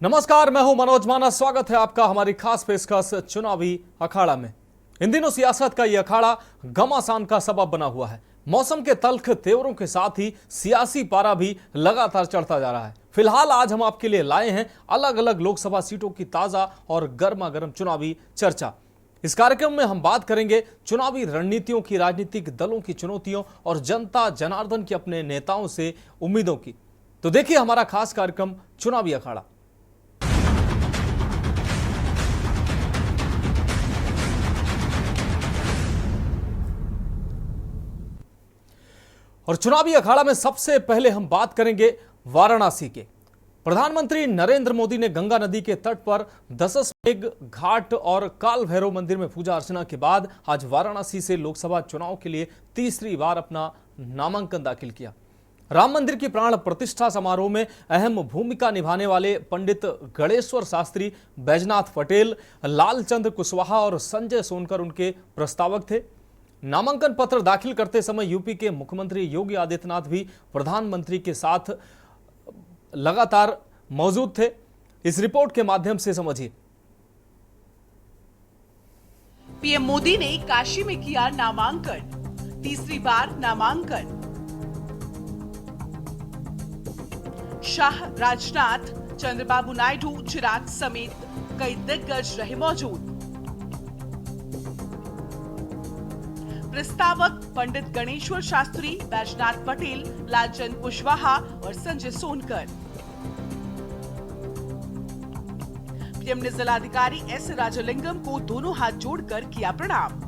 नमस्कार, मैं हूं मनोज माना। स्वागत है आपका हमारी खास पेशकश चुनावी अखाड़ा में। इन दिनों सियासत का यह अखाड़ा घमासान का सबब बना हुआ है। मौसम के तल्ख तेवरों के साथ ही सियासी पारा भी लगातार चढ़ता जा रहा है। फिलहाल आज हम आपके लिए लाए हैं अलग अलग लोकसभा सीटों की ताजा और गर्मा गर्म चुनावी चर्चा। इस कार्यक्रम में हम बात करेंगे चुनावी रणनीतियों की, राजनीतिक दलों की चुनौतियों और जनता जनार्दन की अपने नेताओं से उम्मीदों की। तो देखिए हमारा खास कार्यक्रम चुनावी अखाड़ा। और चुनावी अखाड़ा में सबसे पहले हम बात करेंगे वाराणसी के। प्रधानमंत्री नरेंद्र मोदी ने गंगा नदी के तट पर दशाश्वमेध घाट और काल भैरव मंदिर में पूजा अर्चना के बाद आज वाराणसी से लोकसभा चुनाव के लिए तीसरी बार अपना नामांकन दाखिल किया। राम मंदिर की प्राण प्रतिष्ठा समारोह में अहम भूमिका निभाने वाले पंडित गणेश्वर शास्त्री, बैजनाथ पटेल, लालचंद कुशवाहा और संजय सोनकर उनके प्रस्तावक थे। नामांकन पत्र दाखिल करते समय यूपी के मुख्यमंत्री योगी आदित्यनाथ भी प्रधानमंत्री के साथ लगातार मौजूद थे। इस रिपोर्ट के माध्यम से समझिए। पीएम मोदी ने काशी में किया नामांकन, तीसरी बार नामांकन। शाह, राजनाथ, चंद्रबाबू नायडू, चिराग समेत कई दिग्गज रहे मौजूद। प्रस्तावक पंडित गणेश्वर शास्त्री, बैजनाथ पटेल, लालचंद कुशवाहा और संजय सोनकर। पीएम ने जिलाधिकारी एस राजलिंगम को दोनों हाथ जोड़कर किया प्रणाम।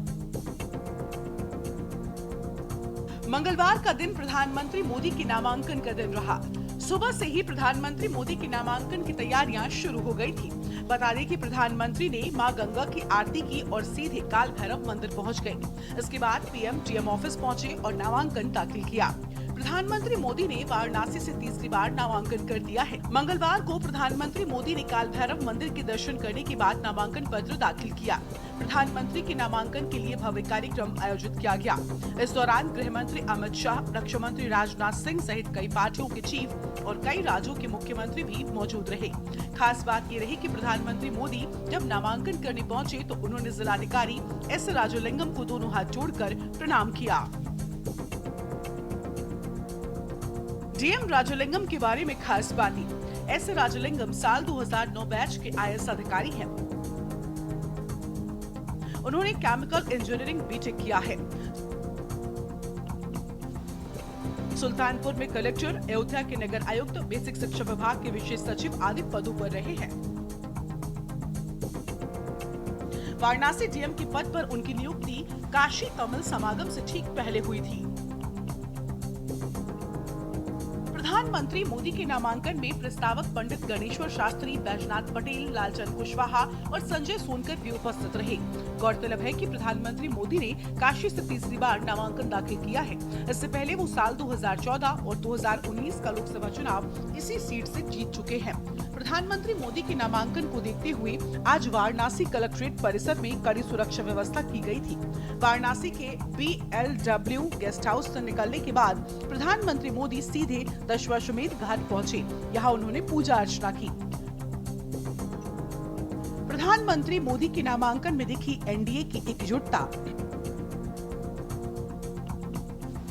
मंगलवार का दिन प्रधानमंत्री मोदी की नामांकन का दिन रहा। सुबह से ही प्रधानमंत्री मोदी की नामांकन की तैयारियां शुरू हो गई थी। बता दें कि प्रधानमंत्री ने मां गंगा की आरती की और सीधे काल भैरव मंदिर पहुंच गए। इसके बाद पीएम डीएम ऑफिस पहुंचे और नामांकन दाखिल किया। प्रधानमंत्री मोदी ने वाराणसी से तीसरी बार नामांकन कर दिया है। मंगलवार को प्रधानमंत्री मोदी ने काल भैरव मंदिर के दर्शन करने के बाद नामांकन पत्र दाखिल किया। प्रधानमंत्री के नामांकन के लिए भव्य कार्यक्रम आयोजित किया गया। इस दौरान गृह मंत्री अमित शाह, रक्षा मंत्री राजनाथ सिंह सहित कई पार्टियों के चीफ और कई राज्यों के मुख्यमंत्री भी मौजूद रहे। खास बात ये रही कि प्रधानमंत्री मोदी जब नामांकन करने पहुंचे तो उन्होंने जिलाधिकारी एस राजलिंगम को दोनों हाथ जोड़कर प्रणाम किया। डीएम राजलिंगम के बारे में खास बातें। एस राजलिंगम साल 2009 बैच के आईएएस अधिकारी हैं। उन्होंने केमिकल इंजीनियरिंग बीटेक किया है। सुल्तानपुर में कलेक्टर, अयोध्या के नगर आयुक्त, बेसिक शिक्षा विभाग के विशेष सचिव आदि पदों पर रहे हैं। वाराणसी डीएम के पद पर उनकी नियुक्ति काशी कमल समागम से ठीक पहले हुई थी। प्रधानमंत्री मोदी के नामांकन में प्रस्तावक पंडित गणेश्वर शास्त्री, बैजनाथ पटेल, लालचंद कुशवाहा और संजय सोनकर भी उपस्थित रहे। गौरतलब है कि प्रधानमंत्री मोदी ने काशी से तीसरी बार नामांकन दाखिल किया है। इससे पहले वो साल 2014 और 2019 का लोकसभा चुनाव इसी सीट से जीत चुके हैं। प्रधानमंत्री मोदी के नामांकन को देखते हुए आज वाराणसी कलेक्ट्रेट परिसर में कड़ी सुरक्षा व्यवस्था की गई थी। वाराणसी के BLW गेस्ट हाउस से निकलने के बाद प्रधानमंत्री मोदी सीधे दशाश्वमेध घाट पहुंचे। यहाँ उन्होंने पूजा अर्चना की। प्रधानमंत्री मोदी के नामांकन में दिखी एनडीए की एकजुटता।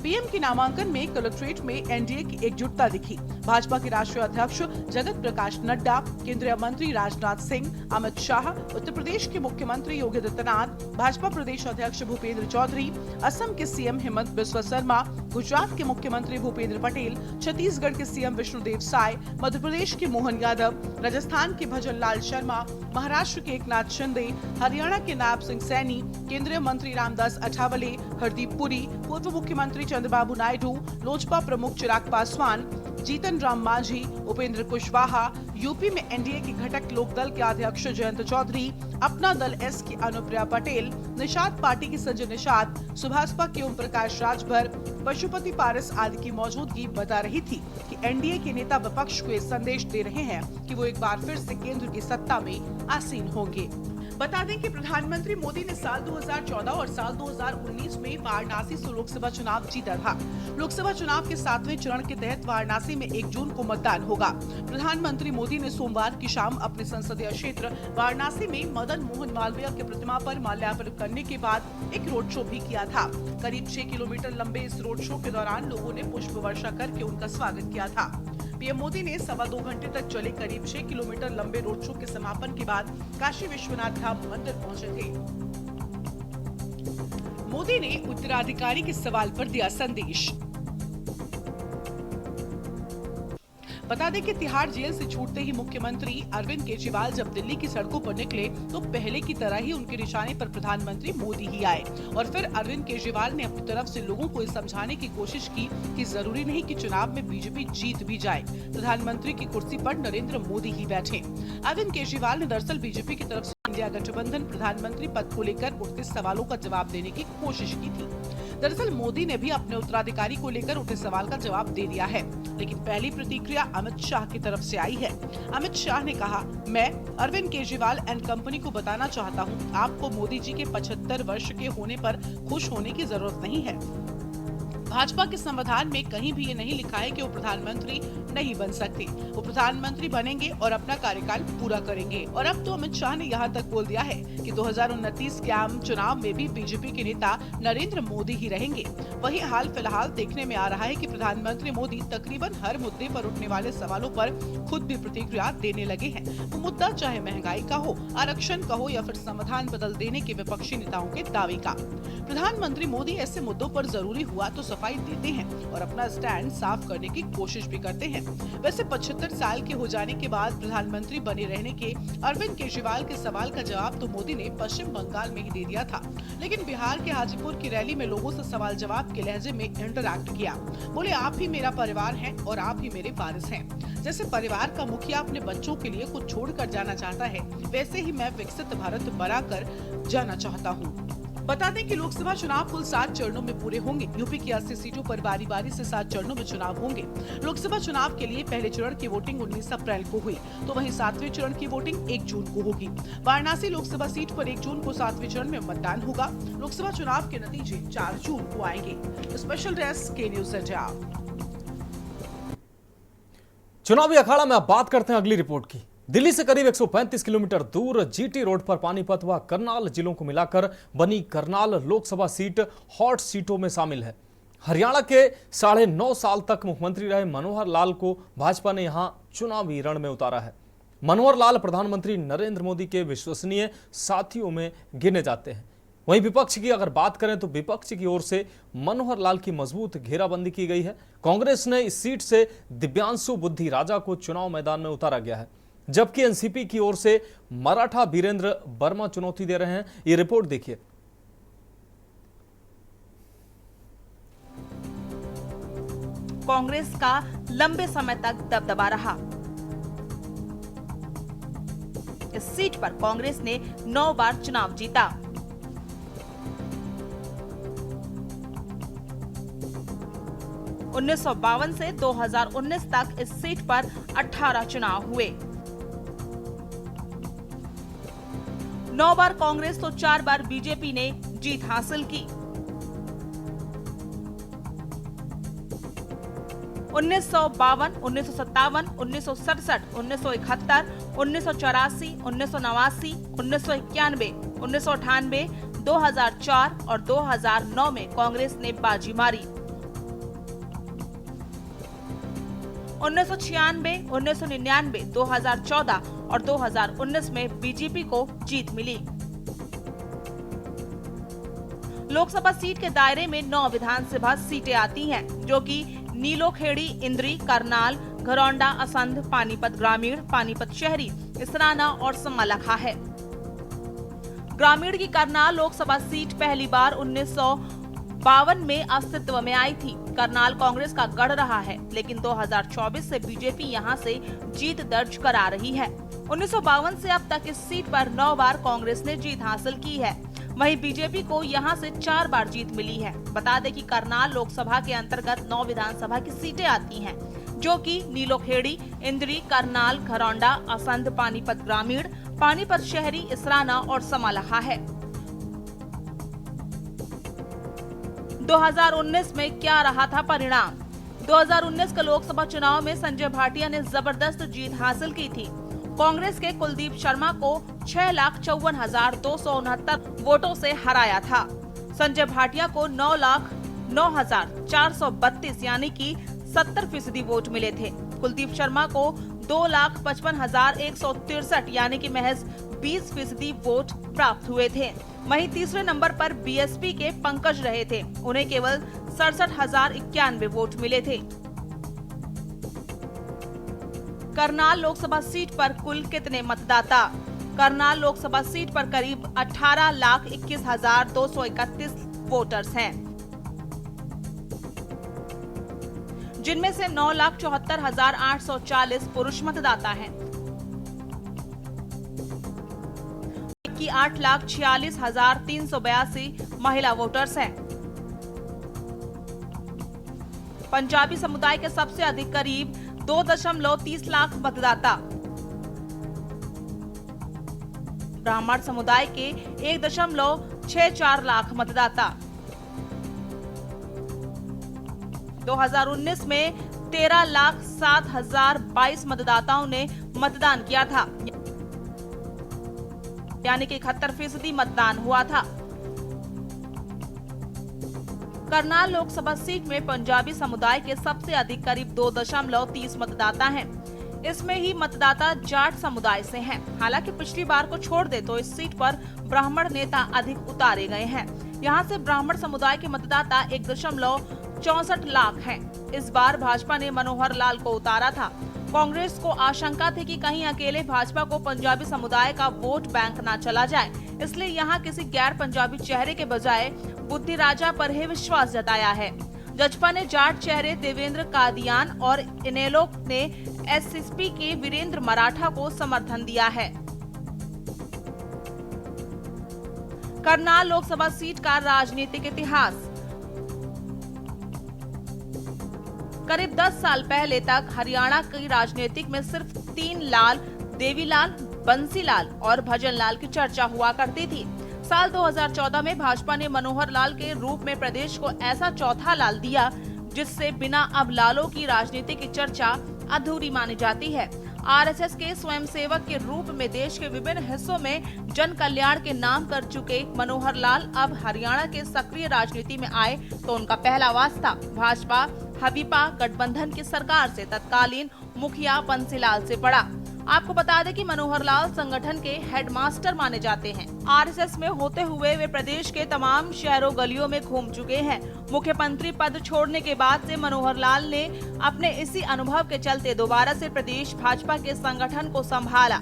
पीएम के नामांकन में कलेक्ट्रेट में एनडीए की एकजुटता दिखी। भाजपा के राष्ट्रीय अध्यक्ष जगत प्रकाश नड्डा, केंद्रीय मंत्री राजनाथ सिंह, अमित शाह, उत्तर प्रदेश के मुख्यमंत्री योगी आदित्यनाथ, भाजपा प्रदेश अध्यक्ष भूपेंद्र चौधरी, असम के सीएम हेमंत बिस्वा शर्मा, गुजरात के मुख्यमंत्री भूपेंद्र पटेल, छत्तीसगढ़ के सीएम विष्णुदेव साय, मध्य प्रदेश के मोहन यादव, राजस्थान के भजन लाल शर्मा, महाराष्ट्र के एकनाथ शिंदे, हरियाणा के नायब सिंह सैनी, केंद्रीय मंत्री रामदास अठावले, हरदीप पुरी, पूर्व मुख्यमंत्री चंद्रबाबू नायडू, लोजपा प्रमुख चिराग पासवान, जीतन राम मांझी, उपेंद्र कुशवाहा, यूपी में एनडीए के घटक लोकदल के अध्यक्ष जयंत चौधरी, अपना दल एस की अनुप्रिया पटेल, निषाद पार्टी की संजय निषाद, सुभाषपा के ओम प्रकाश राजभर, पशुपति पारस आदि की मौजूदगी बता रही थी कि एनडीए के नेता विपक्ष को ये संदेश दे रहे हैं कि वो एक बार फिर से केंद्र की सत्ता में आसीन होंगे। बता दें कि प्रधानमंत्री मोदी ने साल 2014 और साल 2019 में वाराणसी से लोकसभा चुनाव जीता था। लोकसभा चुनाव के 7वें चरण के तहत वाराणसी में 1 जून को मतदान होगा। प्रधानमंत्री मोदी ने सोमवार की शाम अपने संसदीय क्षेत्र वाराणसी में मदन मोहन मालवीय की प्रतिमा पर माल्यार्पण करने के बाद एक रोड शो भी किया था। करीब 6 किलोमीटर लंबे इस रोड शो के दौरान लोगों ने पुष्प वर्षा करके उनका स्वागत किया था। पीएम मोदी ने 2.25 घंटे तक चले करीब 6 किलोमीटर लंबे रोड शो के समापन के बाद काशी विश्वनाथ धाम मंदिर पहुंचे थे। मोदी ने उत्तराधिकारी के सवाल पर दिया संदेश। बता दें कि तिहाड़ जेल से छूटते ही मुख्यमंत्री अरविंद केजरीवाल जब दिल्ली की सड़कों पर निकले तो पहले की तरह ही उनके निशाने पर प्रधानमंत्री मोदी ही आए और फिर अरविंद केजरीवाल ने अपनी तरफ से लोगों को समझाने की कोशिश की कि जरूरी नहीं कि चुनाव में बीजेपी जीत भी जाए, प्रधानमंत्री की कुर्सी पर नरेंद्र मोदी ही बैठे। अरविंद केजरीवाल ने दरअसल बीजेपी की तरफ से इंडिया गठबंधन प्रधानमंत्री पद को लेकर उठते सवालों का जवाब देने की कोशिश की थी। दरअसल मोदी ने भी अपने उत्तराधिकारी को लेकर उठे सवाल का जवाब दे दिया है, लेकिन पहली प्रतिक्रिया अमित शाह की तरफ से आई है। अमित शाह ने कहा, मैं अरविंद केजरीवाल एंड कंपनी को बताना चाहता हूं, आपको मोदी जी के 75 वर्ष के होने पर खुश होने की जरूरत नहीं है। भाजपा के संविधान में कहीं भी ये नहीं लिखा है कि वो प्रधानमंत्री नहीं बन सकते। वो प्रधानमंत्री बनेंगे और अपना कार्यकाल पूरा करेंगे। और अब तो अमित शाह ने यहाँ तक बोल दिया है कि 2029 के आम चुनाव में भी बीजेपी के नेता नरेंद्र मोदी ही रहेंगे। वहीं हाल फिलहाल देखने में आ रहा है कि प्रधानमंत्री मोदी तकरीबन हर मुद्दे पर उठने वाले सवालों पर खुद भी प्रतिक्रिया देने लगे हैं। वो मुद्दा चाहे महंगाई का हो, आरक्षण का हो या फिर संविधान बदल देने के विपक्षी नेताओं के दावे का। प्रधानमंत्री मोदी ऐसे मुद्दों पर जरूरी हुआ तो सफाई देते हैं और अपना स्टैंड साफ करने की कोशिश भी करते हैं। वैसे 75 साल के हो जाने के बाद प्रधानमंत्री बने रहने के अरविंद केजरीवाल के सवाल का जवाब तो मोदी ने पश्चिम बंगाल में ही दे दिया था, लेकिन बिहार के हाजीपुर की रैली में लोगों से सवाल जवाब के लहजे में इंटरैक्ट किया। बोले, आप ही मेरा परिवार हैं और आप ही मेरे वारिस हैं। जैसे परिवार का मुखिया अपने बच्चों के लिए कुछ छोड़ कर जाना चाहता है, वैसे ही मैं विकसित भारत बनाकर जाना चाहता हूँ। बता दें कि लोकसभा चुनाव कुल 7 चरणों में पूरे होंगे। यूपी की 80 सीटों पर बारी बारी से 7 चरणों में चुनाव होंगे। लोकसभा चुनाव के लिए पहले चरण की वोटिंग 19 अप्रैल को हुई, तो वहीं 7वें चरण की वोटिंग 1 जून को होगी। वाराणसी लोकसभा सीट पर 1 जून को 7वें चरण में मतदान होगा। लोकसभा चुनाव के नतीजे 4 जून को आएंगे। स्पेशल डेस्क के न्यूज पंजाब। चुनावी अखाड़ा में अब बात करते हैं अगली रिपोर्ट की। दिल्ली से करीब 135 किलोमीटर दूर जीटी रोड पर पानीपत व करनाल जिलों को मिलाकर बनी करनाल लोकसभा सीट हॉट सीटों में शामिल है। हरियाणा के 9.5 साल तक मुख्यमंत्री रहे मनोहर लाल को भाजपा ने यहां चुनावी रण में उतारा है। मनोहर लाल प्रधानमंत्री नरेंद्र मोदी के विश्वसनीय साथियों में गिने जाते हैं। वहीं विपक्ष की अगर बात करें तो विपक्ष की ओर से मनोहर लाल की मजबूत घेराबंदी की गई है। कांग्रेस ने इस सीट से दिव्यांशु बुद्धि राजा को चुनाव मैदान में उतारा गया है, जबकि एनसीपी की ओर से मराठा वीरेंद्र वर्मा चुनौती दे रहे हैं। ये रिपोर्ट देखिए। कांग्रेस का लंबे समय तक दबदबा रहा। इस सीट पर कांग्रेस ने 9 बार चुनाव जीता। उन्नीस से 2019 तक इस सीट पर 18 चुनाव हुए। 9 बार कांग्रेस तो 4 बार बीजेपी ने जीत हासिल की। 1952, 1957, 1967, 1971, 1984, 1989, 1991, 1998, 2004 और 2009 में कांग्रेस ने बाजी मारी। 1996, 1999, 2014 और 2019 में बीजेपी को जीत मिली। लोकसभा सीट के दायरे में 9 विधानसभा सीटें आती हैं, जो कि नीलोखेड़ी, इंद्री, करनाल, घरौंडा, असंध, पानीपत ग्रामीण, पानीपत शहरी, इसराना और समालखा है। ग्रामीण की करनाल लोकसभा सीट पहली बार 1952 में अस्तित्व में आई थी। करनाल कांग्रेस का गढ़ रहा है, लेकिन 2024 से बीजेपी यहां से जीत दर्ज करा रही है। 1952 से अब तक इस सीट पर 9 बार कांग्रेस ने जीत हासिल की है। वहीं बीजेपी को यहां से 4 बार जीत मिली है। बता दें कि करनाल लोकसभा के अंतर्गत 9 विधानसभा की सीटें आती हैं, जो कि नीलोखेड़ी, इंद्री, करनाल, घरौंडा, असंध, पानीपत ग्रामीण, पानीपत शहरी, इसराना और समालहा है। 2019 में क्या रहा था परिणाम? 2019 के लोकसभा चुनाव में संजय भाटिया ने जबरदस्त जीत हासिल की थी। कांग्रेस के कुलदीप शर्मा को 6,54,269 वोटों से हराया था। संजय भाटिया को 9,09,432 यानी कि 70% वोट मिले थे। कुलदीप शर्मा को 2,55,163 यानी कि महज 20% वोट प्राप्त हुए थे। वहीं तीसरे नंबर पर बीएसपी के पंकज रहे थे। उन्हें केवल 67,091 वोट मिले थे। करनाल लोकसभा सीट पर कुल कितने मतदाता? करनाल लोकसभा सीट पर करीब 18,21,231 वोटर्स हैं, जिनमें से 9,74,840 पुरुष मतदाता हैं, कि 8,46,382 महिला वोटर्स हैं। पंजाबी समुदाय के सबसे अधिक करीब 2.30 लाख मतदाता, ब्राह्मण समुदाय के 1.64 लाख मतदाता। 2019 में 13,07,022 मतदाताओं ने मतदान किया था, यानी कि 71% मतदान हुआ था। करनाल लोकसभा सीट में पंजाबी समुदाय के सबसे अधिक करीब 2.30 मतदाता हैं। इसमें ही मतदाता जाट समुदाय से हैं। हालांकि पिछली बार को छोड़ दे तो इस सीट पर ब्राह्मण नेता अधिक उतारे गए हैं। यहां से ब्राह्मण समुदाय के मतदाता 1.64 लाख हैं। इस बार भाजपा ने मनोहर लाल को उतारा था। कांग्रेस को आशंका थी कि कहीं अकेले भाजपा को पंजाबी समुदाय का वोट बैंक न चला जाए, इसलिए यहां किसी गैर पंजाबी चेहरे के बजाय बुद्धि राजा पर ही विश्वास जताया है। जजपा ने जाट चेहरे देवेंद्र कादियान और इनेलो ने एसएसपी के वीरेंद्र मराठा को समर्थन दिया है। करनाल लोकसभा सीट का राजनीतिक इतिहास। करीब 10 साल पहले तक हरियाणा की राजनीतिक में सिर्फ 3 लाल, देवीलाल, बंसीलाल और भजनलाल की चर्चा हुआ करती थी। साल 2014 में भाजपा ने मनोहर लाल के रूप में प्रदेश को ऐसा चौथा लाल दिया जिससे बिना अब लालों की राजनीति की चर्चा अधूरी मानी जाती है। आरएसएस के स्वयंसेवक के रूप में देश के विभिन्न हिस्सों में जन कल्याण के नाम कर चुके मनोहर लाल अब हरियाणा के सक्रिय राजनीति में आए तो उनका पहला वास्ता भाजपा हबीपा गठबंधन की सरकार से तत्कालीन मुखिया बंसीलाल से पड़ा। आपको बता दें कि मनोहर लाल संगठन के हेडमास्टर माने जाते हैं। आरएसएस में होते हुए वे प्रदेश के तमाम शहरों गलियों में घूम चुके हैं। मुख्यमंत्री पद छोड़ने के बाद से मनोहर लाल ने अपने इसी अनुभव के चलते दोबारा से प्रदेश भाजपा के संगठन को संभाला।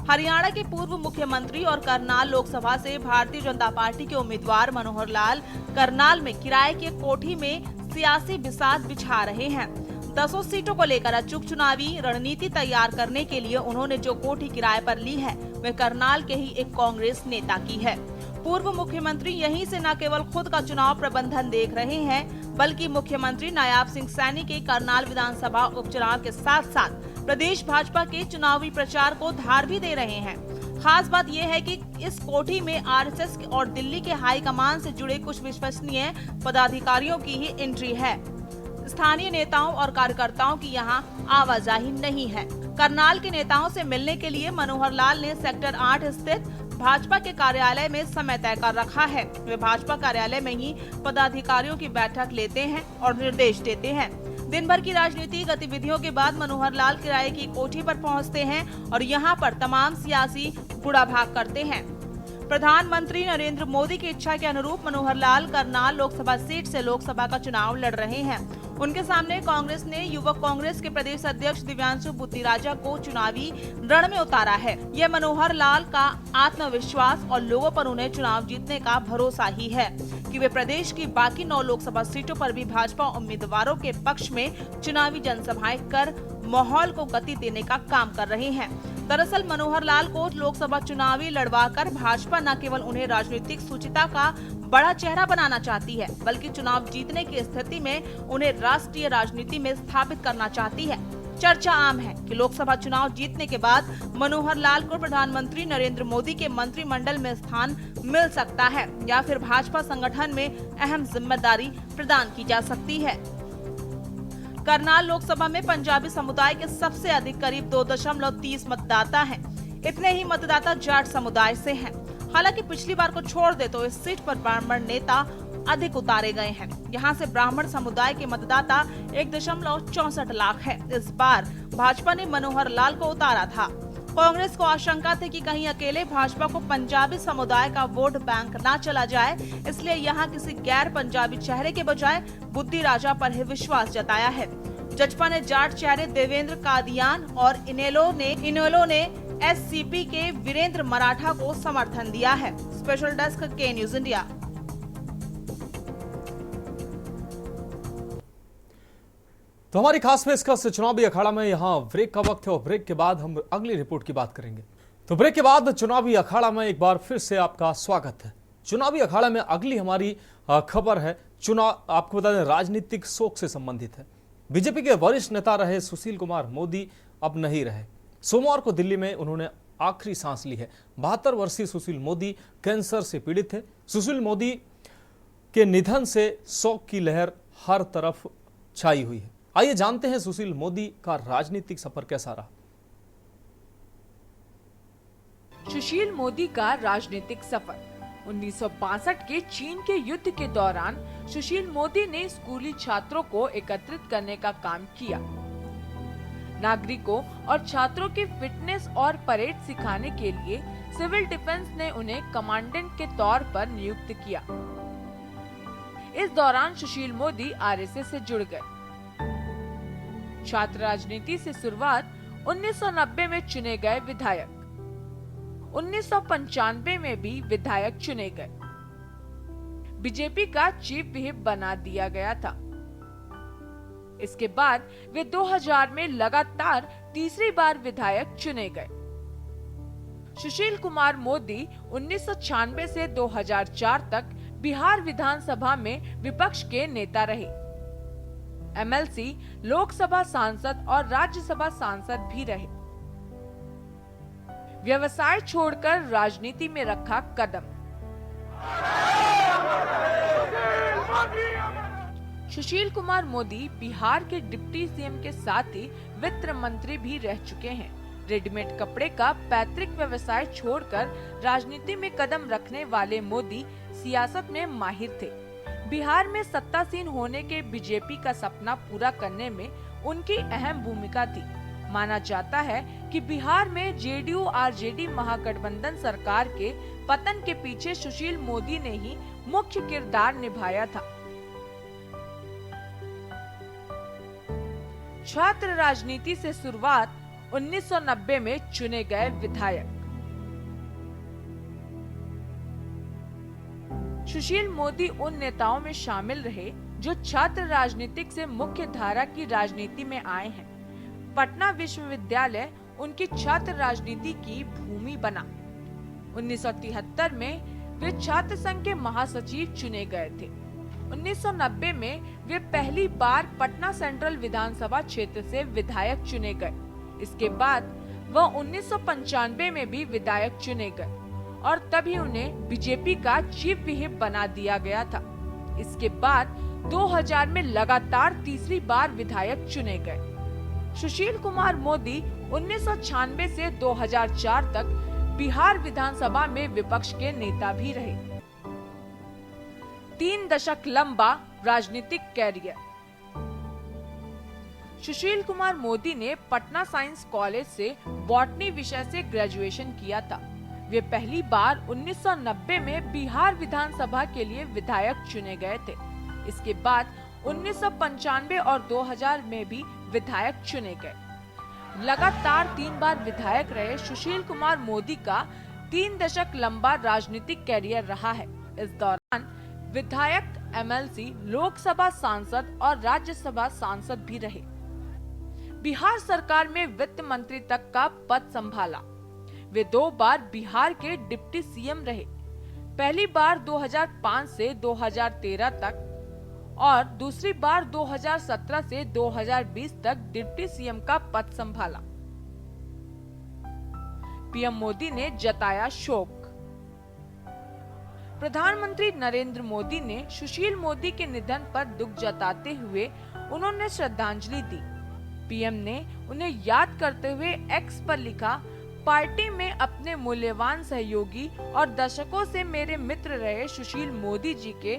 हरियाणा के पूर्व मुख्यमंत्री और करनाल लोकसभा से भारतीय जनता पार्टी के उम्मीदवार मनोहर लाल करनाल में किराए की कोठी में सियासी बिसात बिछा रहे हैं। 10 सीटों को लेकर अचूक चुनावी रणनीति तैयार करने के लिए उन्होंने जो कोठी किराए पर ली है वे करनाल के ही एक कांग्रेस नेता की है। पूर्व मुख्यमंत्री यहीं से न केवल खुद का चुनाव प्रबंधन देख रहे हैं बल्कि मुख्यमंत्री नायाब सिंह सैनी के करनाल विधानसभा उपचुनाव के साथ साथ प्रदेश भाजपा के चुनावी प्रचार को धार भी दे रहे हैं। खास बात यह है कि इस कोठी में आरएसएस और दिल्ली के हाईकमान से जुड़े कुछ विश्वसनीय पदाधिकारियों की ही एंट्री है। स्थानीय नेताओं और कार्यकर्ताओं की यहां आवाजाही नहीं है। करनाल के नेताओं से मिलने के लिए मनोहर लाल ने सेक्टर 8 स्थित भाजपा के कार्यालय में समय तय कर रखा है। वे भाजपा कार्यालय में ही पदाधिकारियों की बैठक लेते हैं और निर्देश देते हैं। दिन भर की राजनीतिक गतिविधियों के बाद मनोहर लाल किराए की कोठी पर पहुंचते हैं और यहां पर तमाम सियासी गुड़ाभाग करते हैं। प्रधानमंत्री नरेंद्र मोदी की इच्छा के अनुरूप मनोहर लाल करनाल लोकसभा सीट से लोकसभा का चुनाव लड़ रहे हैं। उनके सामने कांग्रेस ने युवक कांग्रेस के प्रदेश अध्यक्ष दिव्यांशु बुद्धिराजा को चुनावी रण में उतारा है। यह मनोहर लाल का आत्मविश्वास और लोगों पर उन्हें चुनाव जीतने का भरोसा ही है कि वे प्रदेश की बाकी 9 लोकसभा सीटों पर भी भाजपा उम्मीदवारों के पक्ष में चुनावी जनसभाएं कर माहौल को गति देने का काम कर रहे हैं। दरअसल मनोहर लाल को लोकसभा चुनावी लड़वाकर भाजपा न केवल उन्हें राजनीतिक सुचिता का बड़ा चेहरा बनाना चाहती है बल्कि चुनाव जीतने की स्थिति में उन्हें राष्ट्रीय राजनीति में स्थापित करना चाहती है। चर्चा आम है कि लोकसभा चुनाव जीतने के बाद मनोहर लाल को प्रधानमंत्री नरेंद्र मोदी के मंत्रिमंडल में स्थान मिल सकता है या फिर भाजपा संगठन में अहम जिम्मेदारी प्रदान की जा सकती है। करनाल लोकसभा में पंजाबी समुदाय के सबसे अधिक करीब 2.30 मतदाता हैं। इतने ही मतदाता जाट समुदाय से हैं। हालांकि पिछली बार को छोड़ दे तो इस सीट पर ब्राह्मण नेता अधिक उतारे गए हैं। यहां से ब्राह्मण समुदाय के मतदाता 1.64 लाख है। इस बार भाजपा ने मनोहर लाल को उतारा था। कांग्रेस को आशंका थी कि कहीं अकेले भाजपा को पंजाबी समुदाय का वोट बैंक न चला जाए, इसलिए यहां किसी गैर पंजाबी चेहरे के बजाय बुद्धि राजा पर ही विश्वास जताया है। जजपा ने जाट चेहरे देवेंद्र कादियान और इनेलो ने एससीपी के वीरेंद्र मराठा को समर्थन दिया है। स्पेशल डेस्क के न्यूज इंडिया। तो हमारी खास पेशकश चुनावी अखाड़ा में यहाँ ब्रेक का वक्त है और ब्रेक के बाद हम अगली रिपोर्ट की बात करेंगे। तो ब्रेक के बाद चुनावी अखाड़ा में एक बार फिर से आपका स्वागत है। चुनावी अखाड़ा में अगली हमारी खबर है चुनाव, आपको बता दें, राजनीतिक शोक से संबंधित है। बीजेपी के वरिष्ठ नेता रहे सुशील कुमार मोदी अब नहीं रहे। सोमवार को दिल्ली में उन्होंने आखिरी सांस ली है। 72 वर्षीय सुशील मोदी कैंसर से पीड़ित थे। सुशील मोदी के निधन से शोक की लहर हर तरफ छाई हुई है। आइए जानते हैं सुशील मोदी का राजनीतिक सफर कैसा रहा। सुशील मोदी का राजनीतिक सफर 1962 के चीन के युद्ध के दौरान सुशील मोदी ने स्कूली छात्रों को एकत्रित करने का काम किया। नागरिकों और छात्रों की फिटनेस और परेड सिखाने के लिए सिविल डिफेंस ने उन्हें कमांडेंट के तौर पर नियुक्त किया। इस दौरान सुशील मोदी आरएसएस से जुड़ गए। छात्र राजनीति से शुरुआत 1990 में चुने गए विधायक। 1995 में भी विधायक चुने गए। बीजेपी का चीफ व्हिप बना दिया गया था। इसके बाद वे 2000 में लगातार तीसरी बार विधायक चुने गए। सुशील कुमार मोदी 1996 से 2004 तक बिहार विधानसभा में विपक्ष के नेता रहे। एमएलसी, लोकसभा सांसद और राज्यसभा सांसद भी रहे। व्यवसाय छोड़कर राजनीति में रखा कदम। सुशील कुमार मोदी बिहार के डिप्टी सीएम के साथ ही वित्त मंत्री भी रह चुके हैं। रेडीमेड कपड़े का पैतृक व्यवसाय छोड़कर राजनीति में कदम रखने वाले मोदी सियासत में माहिर थे। बिहार में सत्तासीन होने के बीजेपी का सपना पूरा करने में उनकी अहम भूमिका थी। माना जाता है कि बिहार में जेडीयू आरजेडी महागठबंधन सरकार के पतन के पीछे सुशील मोदी ने ही मुख्य किरदार निभाया था। छात्र राजनीति से शुरुआत 1990 में चुने गए विधायक। सुशील मोदी उन नेताओं में शामिल रहे जो छात्र राजनीतिक से मुख्य धारा की राजनीति में आए हैं। पटना विश्वविद्यालय उनकी छात्र राजनीति की भूमि बना। 1973 में वे छात्र संघ के महासचिव चुने गए थे। 1990 में वे पहली बार पटना सेंट्रल विधानसभा क्षेत्र से विधायक चुने गए। इसके बाद वह 1995 में भी विधायक चुने गए और तभी उन्हें बीजेपी का चीफ व्हिप बना दिया गया था। इसके बाद 2000 में लगातार तीसरी बार विधायक चुने गए। सुशील कुमार मोदी 1996 से 2004 तक बिहार विधानसभा में विपक्ष के नेता भी रहे। 3 दशक लंबा राजनीतिक कैरियर। सुशील कुमार मोदी ने पटना साइंस कॉलेज से बॉटनी विषय से ग्रेजुएशन किया था। वे पहली बार 1990 में बिहार विधानसभा के लिए विधायक चुने गए थे। इसके बाद 1995 और 2000 में भी विधायक चुने गए। लगातार 3 बार विधायक रहे सुशील कुमार मोदी का 3 दशक लंबा राजनीतिक कैरियर रहा है। इस दौरान विधायक, एमएलसी, लोकसभा सांसद और राज्यसभा सांसद भी रहे। बिहार सरकार में वित्त मंत्री तक का पद संभाला। वे 2 बार बिहार के डिप्टी सीएम रहे। पहली बार 2005 से 2013 तक और दूसरी बार 2017 से 2020 तक डिप्टी सीएम का पद संभाला। पीएम मोदी ने जताया शोक। प्रधानमंत्री नरेंद्र मोदी ने सुशील मोदी के निधन पर दुख जताते हुए उन्होंने श्रद्धांजलि दी। पीएम ने उन्हें याद करते हुए एक्स पर लिखा, पार्टी में अपने मूल्यवान सहयोगी और दशकों से मेरे मित्र रहे सुशील मोदी जी के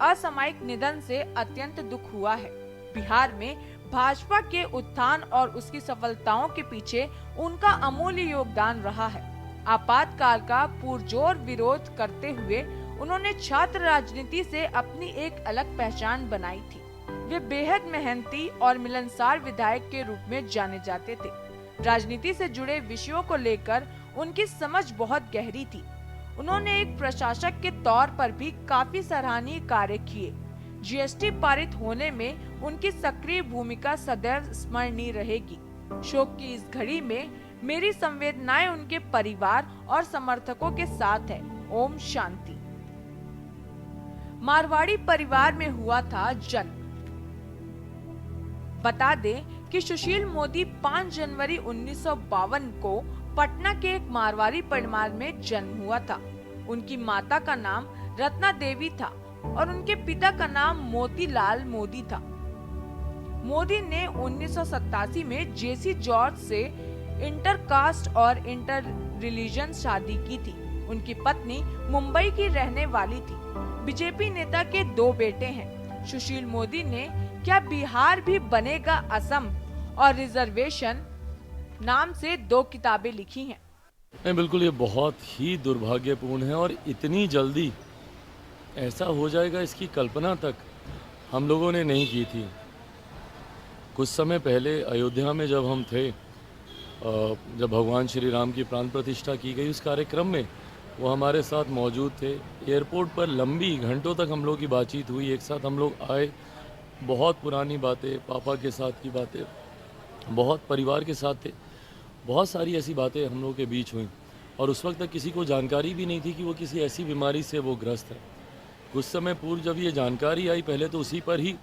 असामयिक निधन से अत्यंत दुख हुआ है। बिहार में भाजपा के उत्थान और उसकी सफलताओं के पीछे उनका अमूल्य योगदान रहा है। आपातकाल का पुरजोर विरोध करते हुए उन्होंने छात्र राजनीति से अपनी एक अलग पहचान बनाई थी। वे बेहद मेहनती और मिलनसार विधायक के रूप में जाने जाते थे। राजनीति से जुड़े विषयों को लेकर उनकी समझ बहुत गहरी थी। उन्होंने एक प्रशासक के तौर पर भी काफी सराहनीय कार्य किए। जीएसटी पारित होने में उनकी सक्रिय भूमिका सदैव स्मरणीय रहेगी। शोक की इस घड़ी में मेरी संवेदनाएं उनके परिवार और समर्थकों के साथ है। ओम शांति। मारवाड़ी परिवार में हुआ था जन्म। बता दें कि सुशील मोदी 5 जनवरी 1952 को पटना के एक मारवाड़ी परिवार में जन्म हुआ था। उनकी माता का नाम रत्ना देवी था और उनके पिता का नाम मोतीलाल मोदी था। मोदी ने 1987 में जेसी जॉर्ज से इंटरकास्ट और इंटर रिलीजन शादी की थी। उनकी पत्नी मुंबई की रहने वाली थी। बीजेपी नेता के 2 बेटे हैं। सुशील मोदी ने क्या बिहार भी बनेगा असम और रिजर्वेशन नाम से 2 किताबें लिखी हैं। नहीं, बिल्कुल ये बहुत ही दुर्भाग्यपूर्ण है और इतनी जल्दी ऐसा हो जाएगा इसकी कल्पना तक हम लोगों ने नहीं की थी। कुछ समय पहले अयोध्या में जब हम थे, जब भगवान श्री राम की प्राण प्रतिष्ठा की गई, उस कार्यक्रम में वो हमारे साथ मौजूद थे। एयरपोर्ट पर लंबी घंटों तक हम लोग की बातचीत हुई, एक साथ हम लोग आए, बहुत पुरानी बातें, पापा के साथ की बातें, बहुत परिवार के साथ थे, बहुत सारी ऐसी बातें हम लोग के बीच हुई। और उस वक्त तक किसी को जानकारी भी नहीं थी कि वो किसी ऐसी बीमारी से वो ग्रस्त है। कुछ समय पूर्व जब ये जानकारी आई, पहले तो उसी पर ही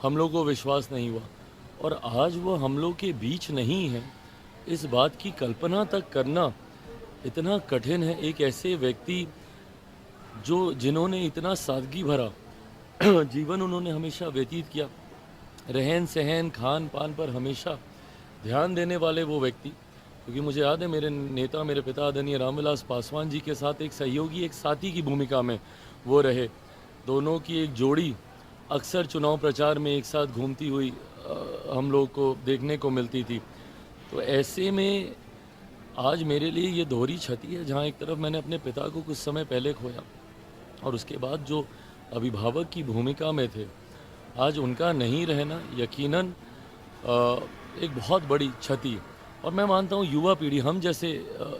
हम लोग को विश्वास नहीं हुआ, और आज वो हम लोग के बीच नहीं है, इस बात की कल्पना तक करना इतना कठिन है। एक ऐसे व्यक्ति जिन्होंने इतना सादगी भरा जीवन उन्होंने हमेशा व्यतीत किया, रहन सहन खान पान पर हमेशा ध्यान देने वाले वो व्यक्ति, क्योंकि मुझे याद है मेरे नेता, मेरे पिता आदरणीय रामविलास पासवान जी के साथ एक सहयोगी, एक साथी की भूमिका में वो रहे। दोनों की एक जोड़ी अक्सर चुनाव प्रचार में एक साथ घूमती हुई हम लोग को देखने को मिलती थी। तो ऐसे में आज मेरे लिए ये दोहरी क्षति है, जहाँ एक तरफ मैंने अपने पिता को कुछ समय पहले खोया और उसके बाद जो अभिभावक की भूमिका में थे, आज उनका नहीं रहना यकीनन एक बहुत बड़ी क्षति। और मैं मानता हूँ युवा पीढ़ी, हम जैसे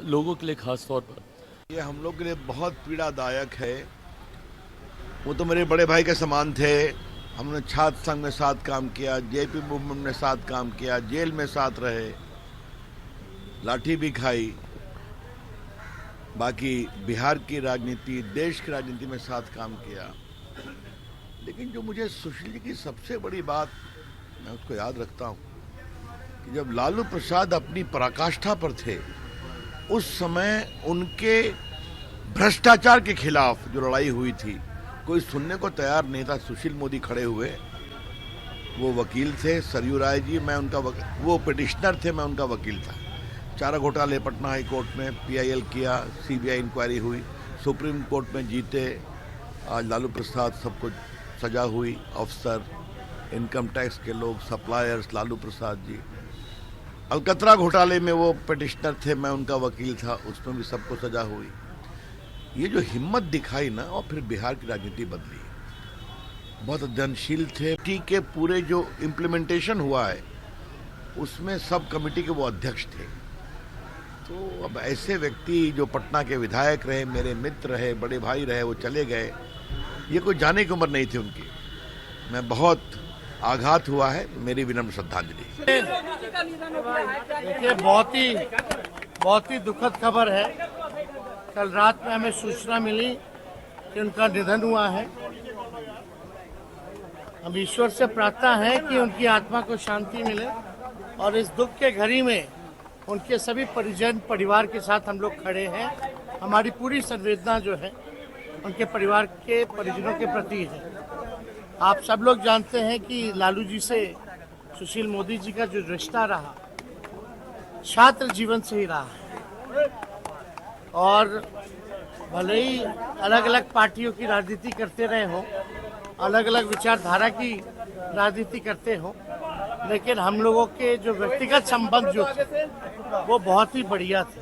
लोगों के लिए खास तौर पर ये हम लोग के लिए बहुत पीड़ादायक है। वो तो मेरे बड़े भाई के समान थे। हमने छात्र संघ में साथ काम किया, जेपी मूवमेंट में साथ काम किया, जेल में साथ रहे, लाठी भी खाई। बाकी बिहार की राजनीति, देश की राजनीति में साथ काम किया। लेकिन जो मुझे सुशील जी की सबसे बड़ी बात, मैं उसको याद रखता हूँ कि जब लालू प्रसाद अपनी पराकाष्ठा पर थे, उस समय उनके भ्रष्टाचार के खिलाफ जो लड़ाई हुई थी, कोई सुनने को तैयार नहीं था। सुशील मोदी खड़े हुए, वो वकील थे, सरयू राय जी, मैं उनका वो पिटिशनर थे, मैं उनका वकील था। चारा घोटाले पटना हाई कोर्ट में PIL किया, CBI इंक्वायरी हुई, सुप्रीम कोर्ट में जीते। आज लालू प्रसाद सबको सजा हुई, अफसर, इनकम टैक्स के लोग, सप्लायर्स, लालू प्रसाद जी। अलकतरा घोटाले में वो पिटिशनर थे, मैं उनका वकील था, उसमें भी सबको सजा हुई। ये जो हिम्मत दिखाई ना, और फिर बिहार की राजनीति बदली। बहुत अध्ययनशील थे। टी के पूरे जो इम्प्लीमेंटेशन हुआ है उसमें सब कमेटी के वो अध्यक्ष थे। तो अब ऐसे व्यक्ति जो पटना के विधायक रहे, मेरे मित्र रहे, बड़े भाई रहे, वो चले गए, ये कोई जाने की उम्र नहीं थी उनकी। मैं बहुत आघात हुआ है, मेरी विनम्र श्रद्धांजलि। देखिए, बहुत ही दुखद खबर है। कल रात में हमें सूचना मिली कि उनका निधन हुआ है। हम ईश्वर से प्रार्थना है कि उनकी आत्मा को शांति मिले और इस दुख के घड़ी में उनके सभी परिजन परिवार के साथ हम लोग खड़े हैं। हमारी पूरी संवेदना जो है उनके परिवार के परिजनों के प्रति है। आप सब लोग जानते हैं कि लालू जी से सुशील मोदी जी का जो रिश्ता रहा छात्र जीवन से ही रहा है और भले ही अलग अलग पार्टियों की राजनीति करते रहे हों, अलग अलग विचारधारा की राजनीति करते हों, लेकिन हम लोगों के जो व्यक्तिगत संबंध जो थे वो बहुत ही बढ़िया थे।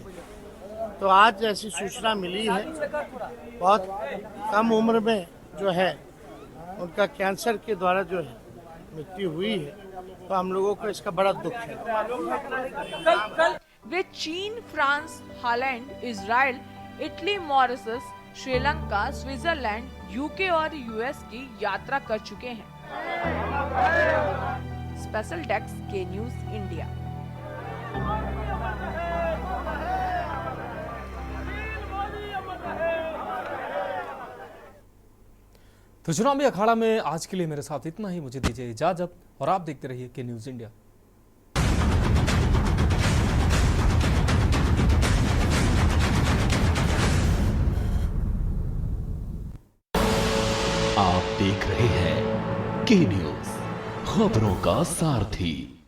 तो आज ऐसी सूचना मिली है, बहुत कम उम्र में जो है उनका कैंसर के द्वारा जो है मृत्यु हुई है, तो हम लोगों को इसका बड़ा दुख है। वे चीन, France, Holland, Israel, Italy, Mauritius, Sri Lanka, Switzerland, UK और यूएस की यात्रा कर चुके हैं। स्पेशल डेस्क के न्यूज इंडिया। तो चुनावी अखाड़ा में आज के लिए मेरे साथ इतना ही। मुझे दीजिए इजाजत और आप देखते रहिए के न्यूज इंडिया। आप देख रहे हैं के न्यूज, खबरों का सारथी।